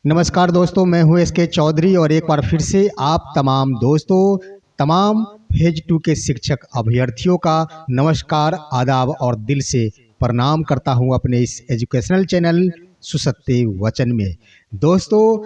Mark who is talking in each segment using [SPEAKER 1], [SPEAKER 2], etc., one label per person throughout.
[SPEAKER 1] नमस्कार दोस्तों, मैं हूं एसके चौधरी और एक बार फिर से आप तमाम दोस्तों, तमाम फेज 2 के शिक्षक अभ्यर्थियों का नमस्कार, आदाब और दिल से प्रणाम करता हूं अपने इस एजुकेशनल चैनल सुसत्य वचन में। दोस्तों,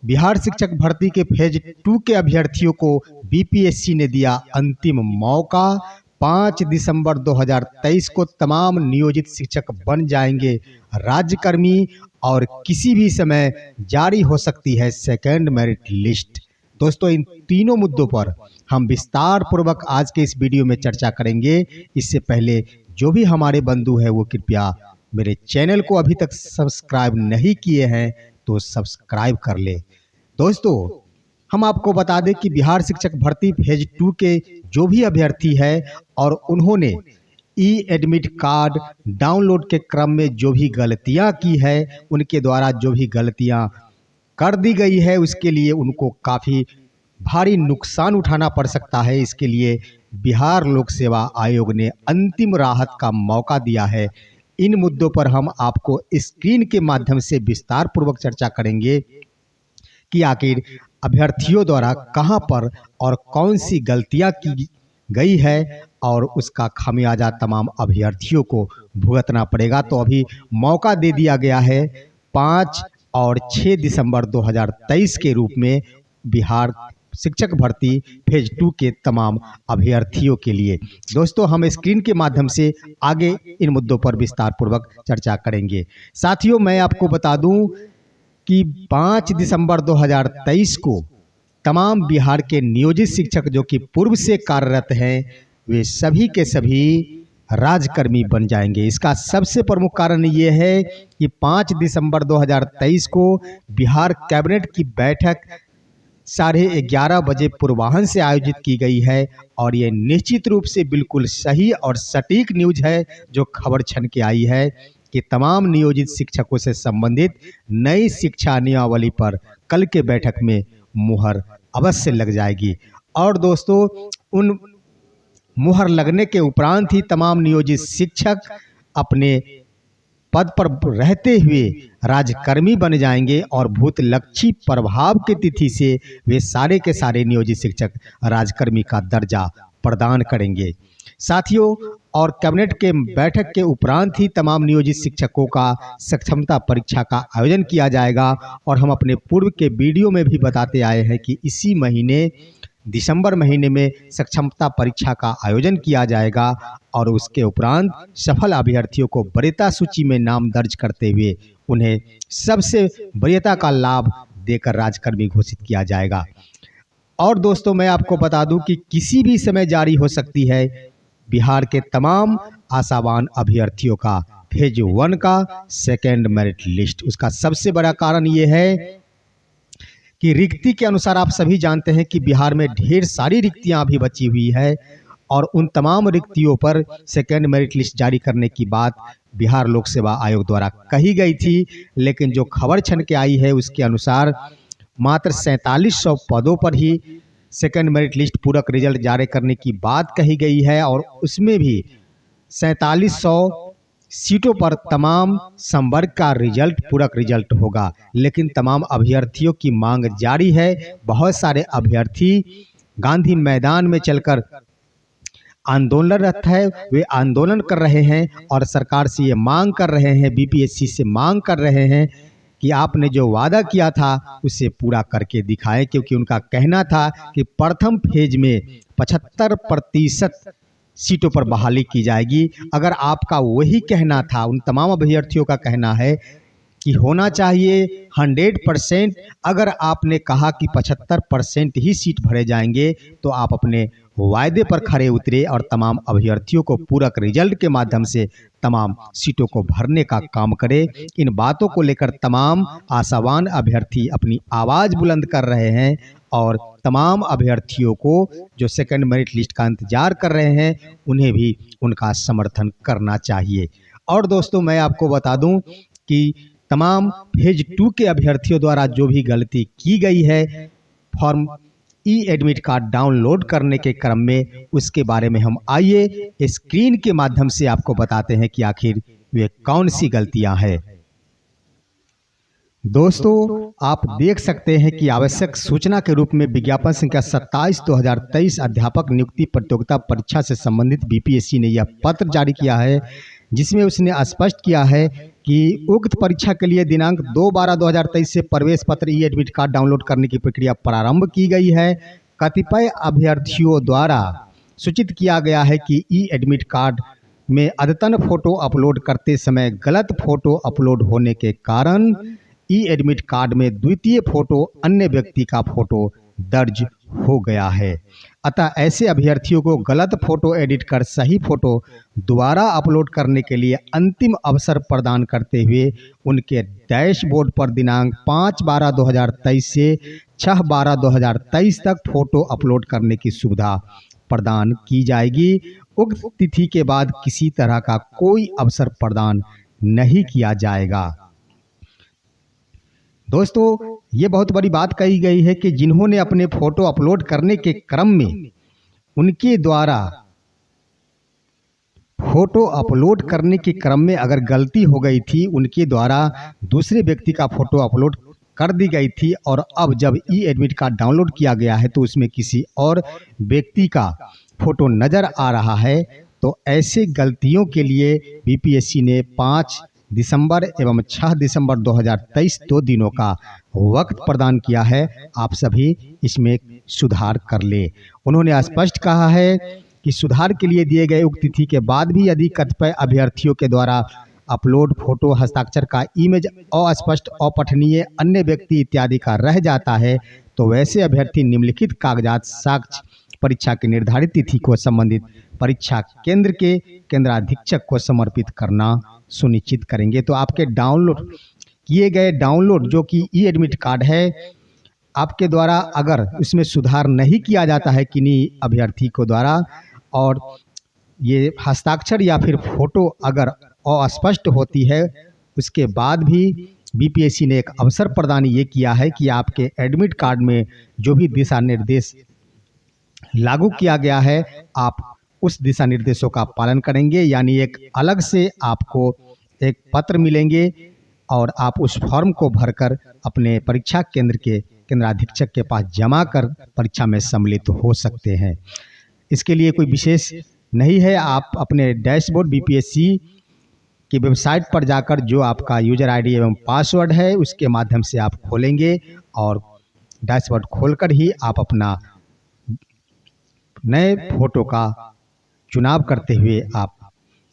[SPEAKER 1] बिहार शिक्षक भर्ती के फेज 2 के अभ्यर्थियों को बीपीएससी ने दिया अंतिम मौका। 5 दिसंबर 2023 को तमाम नियोजित शिक्षक बन जाएंगे राज्यकर्मी और किसी भी समय जारी हो सकती है सेकेंड मेरिट लिस्ट। दोस्तों, इन तीनों मुद्दों पर हम विस्तार पूर्वक आज के इस वीडियो में चर्चा करेंगे। इससे पहले जो भी हमारे बंधु हैं वो कृपया मेरे चैनल को अभी तक सब्सक्राइब नहीं किए हैं तो सब्सक्राइब कर ले। दोस्तों, हम आपको बता दें कि बिहार शिक्षक भर्ती फेज 2 के जो भी अभ्यर्थी है और उन्होंने ई एडमिट कार्ड डाउनलोड के क्रम में जो भी गलतियां की है, उनके द्वारा जो भी गलतियां कर दी गई है, उसके लिए उनको काफ़ी भारी नुकसान उठाना पड़ सकता है। इसके लिए बिहार लोक सेवा आयोग ने अंतिम राहत का मौका दिया है। इन मुद्दों पर हम आपको स्क्रीन के माध्यम से विस्तार पूर्वक चर्चा करेंगे कि आखिर अभ्यर्थियों द्वारा कहां पर और कौन सी गलतियां की गई है और उसका खामियाजा तमाम अभ्यर्थियों को भुगतना पड़ेगा। तो अभी मौका दे दिया गया है 5 और 6 दिसंबर 2023 के रूप में बिहार शिक्षक भर्ती फेज 2 के तमाम अभ्यर्थियों के लिए। दोस्तों, हम स्क्रीन के माध्यम से आगे इन मुद्दों पर विस्तार पूर्वक चर्चा करेंगे। साथियों, मैं आपको बता दूं कि 5 दिसंबर 2023 को तमाम बिहार के नियोजित शिक्षक जो कि पूर्व से कार्यरत हैं, वे सभी के सभी राज्यकर्मी बन जाएंगे। इसका सबसे प्रमुख कारण ये है कि 5 दिसंबर 2023 को बिहार कैबिनेट की बैठक 11:30 बजे पूर्वाह्न से आयोजित की गई है और ये निश्चित रूप से बिल्कुल सही और सटीक न्यूज है जो खबर छन के आई है कि तमाम नियोजित शिक्षकों से संबंधित नई शिक्षा नियमावली पर कल के बैठक में मुहर अवश्य लग जाएगी। और दोस्तों, उन मुहर लगने के उपरांत ही तमाम नियोजित शिक्षक अपने पद पर रहते हुए राज्यकर्मी बन जाएंगे और भूतलक्षी प्रभाव की तिथि से वे सारे के सारे नियोजित शिक्षक राज्यकर्मी का दर्जा प्रदान करेंगे। साथियों, और कैबिनेट के बैठक के उपरांत ही तमाम नियोजित शिक्षकों का सक्षमता परीक्षा का आयोजन किया जाएगा। और हम अपने पूर्व के वीडियो में भी बताते आए हैं कि इसी महीने दिसंबर महीने में सक्षमता परीक्षा का आयोजन किया जाएगा और उसके उपरांत सफल अभ्यर्थियों को वरीयता सूची में नाम दर्ज करते हुए उन्हें सबसे वरीयता का लाभ देकर राज्यकर्मी घोषित किया जाएगा। और दोस्तों, मैं आपको बता दूं कि किसी भी समय जारी हो सकती है बिहार के तमाम आशावान अभ्यर्थियों का फेज 1 का सेकेंड मेरिट लिस्ट। उसका सबसे बड़ा कारण ये है कि रिक्ति के अनुसार आप सभी जानते हैं कि बिहार में ढेर सारी रिक्तियां अभी बची हुई है और उन तमाम रिक्तियों पर सेकेंड मेरिट लिस्ट जारी करने की बात बिहार लोक सेवा आयोग द्वारा कही गई थी, लेकिन जो खबर छन के आई है उसके अनुसार मात्र 4700 पदों पर ही सेकेंड मेरिट लिस्ट पूरक रिजल्ट जारी करने की बात कही गई है और उसमें भी 4700 सीटों पर तमाम संवर्ग का रिजल्ट पूरक रिजल्ट होगा। लेकिन तमाम अभ्यर्थियों की मांग जारी है। बहुत सारे अभ्यर्थी गांधी मैदान में चलकर आंदोलनरत है, वे आंदोलन कर रहे हैं और सरकार से ये मांग कर रहे हैं, बीपीएससी से मांग कर रहे हैं कि आपने जो वादा किया था उसे पूरा करके दिखाएं। क्योंकि उनका कहना था कि प्रथम फेज में 75% सीटों पर बहाली की जाएगी। अगर आपका वही कहना था, उन तमाम अभ्यर्थियों का कहना है कि होना चाहिए 100%, अगर आपने कहा कि 75% ही सीट भरे जाएंगे तो आप अपने वायदे पर खरे उतरे और तमाम अभ्यर्थियों को पूरक रिजल्ट के माध्यम से तमाम सीटों को भरने का काम करें। इन बातों को लेकर तमाम आशावान अभ्यर्थी अपनी आवाज़ बुलंद कर रहे हैं और तमाम अभ्यर्थियों को जो सेकंड मेरिट लिस्ट का इंतजार कर रहे हैं उन्हें भी उनका समर्थन करना चाहिए। और दोस्तों, मैं आपको बता दूं कि तमाम फेज 2 के अभ्यर्थियों द्वारा जो भी गलती की गई है फॉर्म ई एडमिट कार्ड डाउनलोड करने के क्रम में, उसके बारे में हम आइए स्क्रीन के माध्यम से आपको बताते हैं कि आखिर वे कौन सी गलतियां हैं। दोस्तों, आप देख सकते हैं कि आवश्यक सूचना के रूप में विज्ञापन संख्या 27/2023 अध्यापक नियुक्ति प्रतियोगिता परीक्षा से संबंधित बीपीएससी ने यह पत्र जारी किया है, जिसमें उसने स्पष्ट किया है कि उक्त परीक्षा के लिए दिनांक 2/12/2023 से प्रवेश पत्र ई एडमिट कार्ड डाउनलोड करने की प्रक्रिया प्रारंभ की गई है। कतिपय अभ्यर्थियों द्वारा सूचित किया गया है कि ई एडमिट कार्ड में अद्यतन फोटो अपलोड करते समय गलत फोटो अपलोड होने के कारण ई एडमिट कार्ड में द्वितीय फोटो अन्य व्यक्ति का फोटो दर्ज हो गया है। अतः ऐसे अभ्यर्थियों को गलत फोटो एडिट कर सही फोटो दोबारा अपलोड करने के लिए अंतिम अवसर प्रदान करते हुए उनके डैशबोर्ड पर दिनांक 5/12/2023 से 6/12/2023 तक फोटो अपलोड करने की सुविधा प्रदान की जाएगी। उक्त तिथि के बाद किसी तरह का कोई अवसर प्रदान नहीं किया जाएगा। दोस्तों, ये बहुत बड़ी बात कही गई है कि जिन्होंने अपने फोटो अपलोड करने के क्रम में उनके द्वारा फोटो अपलोड करने के क्रम में अगर गलती हो गई थी, उनके द्वारा दूसरे व्यक्ति का फोटो अपलोड कर दी गई थी और अब जब ई एडमिट कार्ड डाउनलोड किया गया है तो उसमें किसी और व्यक्ति का फोटो नज़र आ रहा है, तो ऐसे गलतियों के लिए बीपीएससी ने 5 दिसंबर एवं 6 दिसंबर 2023 2 दिनों का वक्त प्रदान किया है। आप सभी इसमें सुधार कर ले। उन्होंने स्पष्ट कहा है कि सुधार के लिए दिए गए उक्त तिथि के बाद भी यदि कतिपय अभ्यर्थियों के द्वारा अपलोड फोटो, हस्ताक्षर का इमेज अस्पष्ट, अपठनीय, अन्य व्यक्ति इत्यादि का रह जाता है तो वैसे अभ्यर्थी निम्नलिखित कागजात साक्ष्य परीक्षा की निर्धारित तिथि को संबंधित परीक्षा केंद्र के केंद्राधीक्षक को समर्पित करना सुनिश्चित करेंगे। तो आपके डाउनलोड किए गए जो कि ई एडमिट कार्ड है, आपके द्वारा अगर इसमें सुधार नहीं किया जाता है किन्हीं अभ्यर्थी को द्वारा और ये हस्ताक्षर या फिर फोटो अगर अस्पष्ट होती है, उसके बाद भी बीपीएससी ने एक अवसर प्रदान ये किया है कि आपके एडमिट कार्ड में जो भी दिशा निर्देश लागू किया गया है, आप उस दिशा निर्देशों का पालन करेंगे। यानी एक अलग से आपको एक पत्र मिलेंगे और आप उस फॉर्म को भरकर अपने परीक्षा केंद्र के केंद्राधीक्षक के पास जमा कर परीक्षा में सम्मिलित हो सकते हैं। इसके लिए कोई विशेष नहीं है, आप अपने डैशबोर्ड बीपीएससी की वेबसाइट पर जाकर जो आपका यूजर आईडी एवं पासवर्ड है उसके माध्यम से आप खोलेंगे और डैशबोर्ड खोलकर ही आप अपना नए फोटो का चुनाव करते हुए आप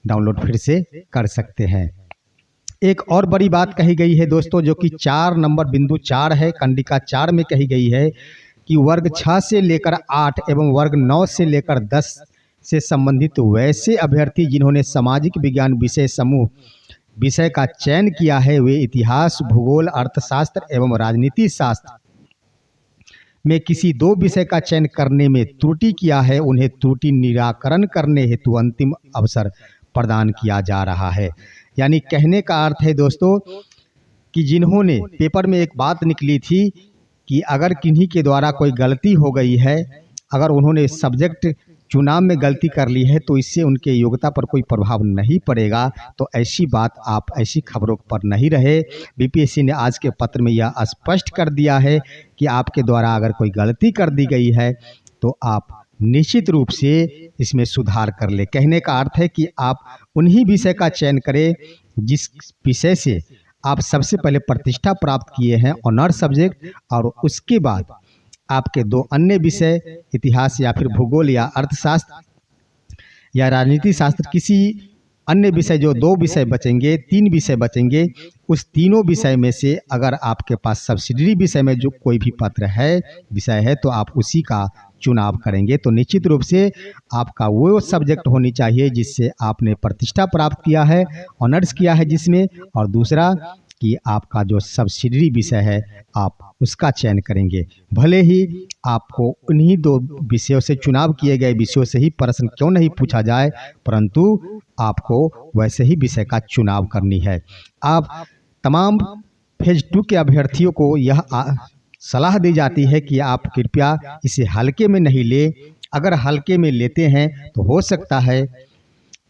[SPEAKER 1] डाउनलोड फिर से कर सकते हैं। एक और बड़ी बात कही गई है दोस्तों, जो कि 4 नंबर बिंदु 4 है, कंडिका 4 में कही गई है कि वर्ग 6 से लेकर 8 एवं वर्ग 9 से लेकर 10 से संबंधित वैसे अभ्यर्थी जिन्होंने सामाजिक विज्ञान विषय समूह विषय का चयन किया है, वे इतिहास, भूगोल, अर्थशास्त्र एवं राजनीति शास्त्र में किसी 2 विषय का चयन करने में त्रुटि किया है, उन्हें त्रुटि निराकरण करने हेतु अंतिम अवसर प्रदान किया जा रहा है। यानी कहने का अर्थ है दोस्तों कि जिन्होंने पेपर में एक बात निकली थी कि अगर किन्हीं के द्वारा कोई गलती हो गई है, अगर उन्होंने सब्जेक्ट चुनाव में गलती कर ली है तो इससे उनके योग्यता पर कोई प्रभाव नहीं पड़ेगा। तो ऐसी बात, आप ऐसी खबरों पर नहीं रहे। बीपीएससी ने आज के पत्र में यह स्पष्ट कर दिया है कि आपके द्वारा अगर कोई गलती कर दी गई है तो आप निश्चित रूप से इसमें सुधार कर ले। कहने का अर्थ है कि आप उन्हीं विषय का चयन करें जिस विषय से आप सबसे पहले प्रतिष्ठा प्राप्त किए हैं, ऑनर्स सब्जेक्ट, और उसके बाद आपके 2 अन्य विषय इतिहास या फिर भूगोल या अर्थशास्त्र या राजनीति शास्त्र, किसी अन्य विषय जो 2 विषय बचेंगे, 3 विषय बचेंगे, उस तीनों विषय में से अगर आपके पास सब्सिडरी विषय में जो कोई भी पत्र है, विषय है, तो आप उसी का चुनाव करेंगे। तो निश्चित रूप से आपका वो सब्जेक्ट होनी चाहिए जिससे आपने प्रतिष्ठा प्राप्त किया है, ऑनर्स किया है जिसमें, और दूसरा कि आपका जो सब्सिडरी विषय है आप उसका चयन करेंगे। भले ही आपको उन्हीं 2 विषयों से, चुनाव किए गए विषयों से ही प्रश्न क्यों नहीं पूछा जाए, परंतु आपको वैसे ही विषय का चुनाव करनी है। आप तमाम फेज 2 के अभ्यर्थियों को यह सलाह दी जाती है कि आप कृपया इसे हल्के में नहीं ले। अगर हल्के में लेते हैं तो हो सकता है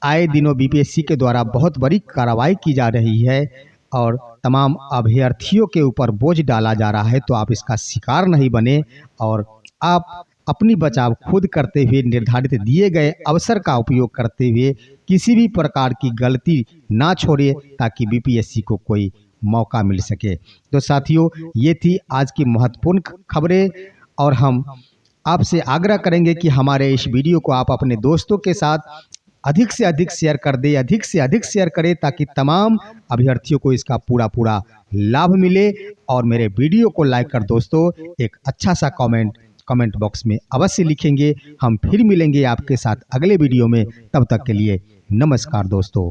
[SPEAKER 1] आए दिनों बीपीएससी के द्वारा बहुत बड़ी कार्रवाई की जा रही है और तमाम अभ्यर्थियों के ऊपर बोझ डाला जा रहा है, तो आप इसका शिकार नहीं बने और आप अपनी बचाव खुद करते हुए निर्धारित दिए गए अवसर का उपयोग करते हुए किसी भी प्रकार की गलती ना छोड़िए, ताकि बीपीएससी को कोई मौका मिल सके। तो साथियों, ये थी आज की महत्वपूर्ण खबरें और हम आपसे आग्रह करेंगे कि हमारे इस वीडियो को आप अपने दोस्तों के साथ अधिक से अधिक शेयर कर दें, अधिक से अधिक शेयर करें, ताकि तमाम अभ्यर्थियों को इसका पूरा लाभ मिले। और मेरे वीडियो को लाइक कर दोस्तों एक अच्छा सा कमेंट बॉक्स में अवश्य लिखेंगे। हम फिर मिलेंगे आपके साथ अगले वीडियो में, तब तक के लिए नमस्कार दोस्तों।